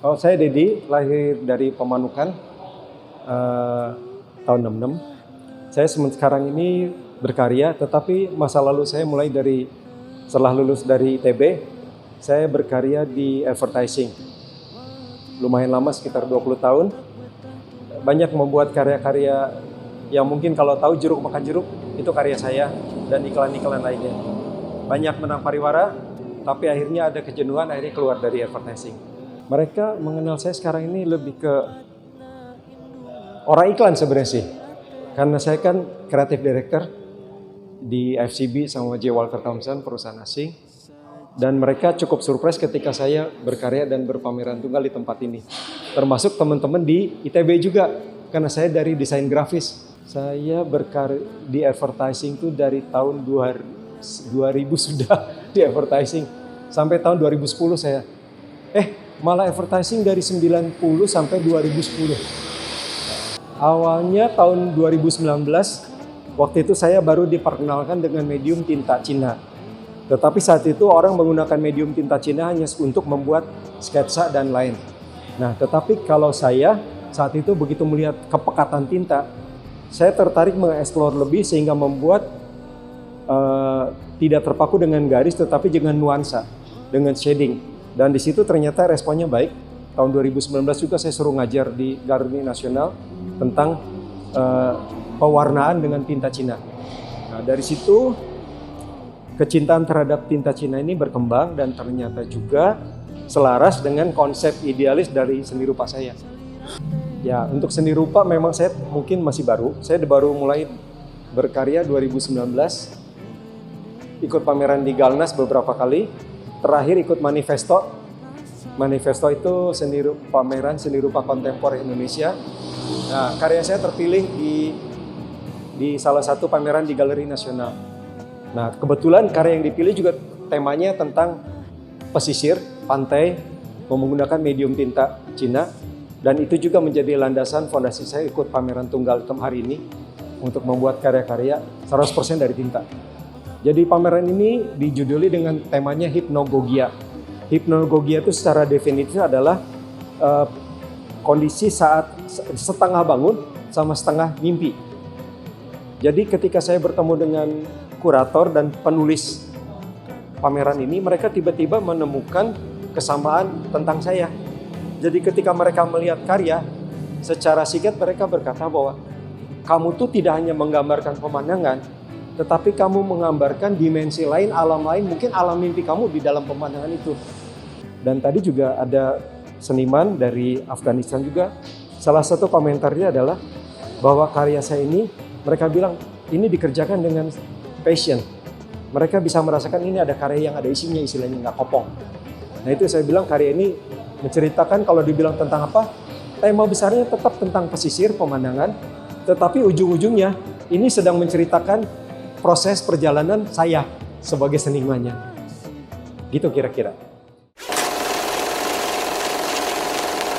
Oh, saya Dedi, lahir dari Pemanukan tahun 66. Saya sekarang ini berkarya, tetapi masa lalu saya mulai dari setelah lulus dari ITB, saya berkarya di advertising. Lumayan lama, sekitar 20 tahun. Banyak membuat karya-karya yang mungkin kalau tahu Jeruk Makan Jeruk, itu karya saya dan iklan-iklan lainnya. Banyak menang pariwara, tapi akhirnya ada kejenuhan, akhirnya keluar dari advertising. Mereka mengenal saya sekarang ini lebih ke orang iklan sebenarnya sih. Karena saya kan creative director di FCB sama J. Walter Thompson, perusahaan asing. Dan mereka cukup surprise ketika saya berkarya dan berpameran tunggal di tempat ini. Termasuk teman-teman di ITB juga, karena saya dari desain grafis. Saya berkarya di advertising itu dari tahun 2000 sudah di advertising. Sampai tahun 2010 saya. Malah advertising dari 90 sampai 2010. Awalnya tahun 2019, waktu itu saya baru diperkenalkan dengan medium tinta Cina. Tetapi saat itu orang menggunakan medium tinta Cina hanya untuk membuat sketsa dan lain. Nah, tetapi kalau saya saat itu begitu melihat kepekatan tinta, saya tertarik mengeksplor lebih sehingga membuat tidak terpaku dengan garis tetapi dengan nuansa, dengan shading. Dan di situ ternyata responnya baik. Tahun 2019 juga saya suruh ngajar di Galeri Nasional tentang pewarnaan dengan tinta Cina. Nah, dari situ kecintaan terhadap tinta Cina ini berkembang dan ternyata juga selaras dengan konsep idealis dari seni rupa saya. Ya, untuk seni rupa memang saya mungkin masih baru. Saya baru mulai berkarya 2019. Ikut pameran di Galnas beberapa kali. Terakhir ikut Manifesto. Manifesto itu pameran seni rupa kontemporer Indonesia. Nah, karya saya terpilih di salah satu pameran di Galeri Nasional. Nah, kebetulan karya yang dipilih juga temanya tentang pesisir, pantai, menggunakan medium tinta Cina. Dan itu juga menjadi landasan fondasi saya ikut pameran tunggal hari ini untuk membuat karya-karya 100% dari tinta. Jadi pameran ini dijuduli dengan temanya Hypnagogia. Hypnagogia itu secara definitif adalah kondisi saat setengah bangun sama setengah mimpi. Jadi ketika saya bertemu dengan kurator dan penulis pameran ini, mereka tiba-tiba menemukan kesamaan tentang saya. Jadi ketika mereka melihat karya, secara singkat mereka berkata bahwa kamu tuh tidak hanya menggambarkan pemandangan, tetapi kamu menggambarkan dimensi lain, alam lain, mungkin alam mimpi kamu di dalam pemandangan itu. Dan tadi juga ada seniman dari Afghanistan juga, salah satu komentarnya adalah bahwa karya saya ini, mereka bilang ini dikerjakan dengan passion. Mereka bisa merasakan ini ada karya yang ada isinya, istilahnya nggak kopong. Nah itu saya bilang karya ini menceritakan, kalau dibilang tentang apa, tema besarnya tetap tentang pesisir, pemandangan, tetapi ujung-ujungnya ini sedang menceritakan proses perjalanan saya sebagai senimannya. Gitu kira-kira.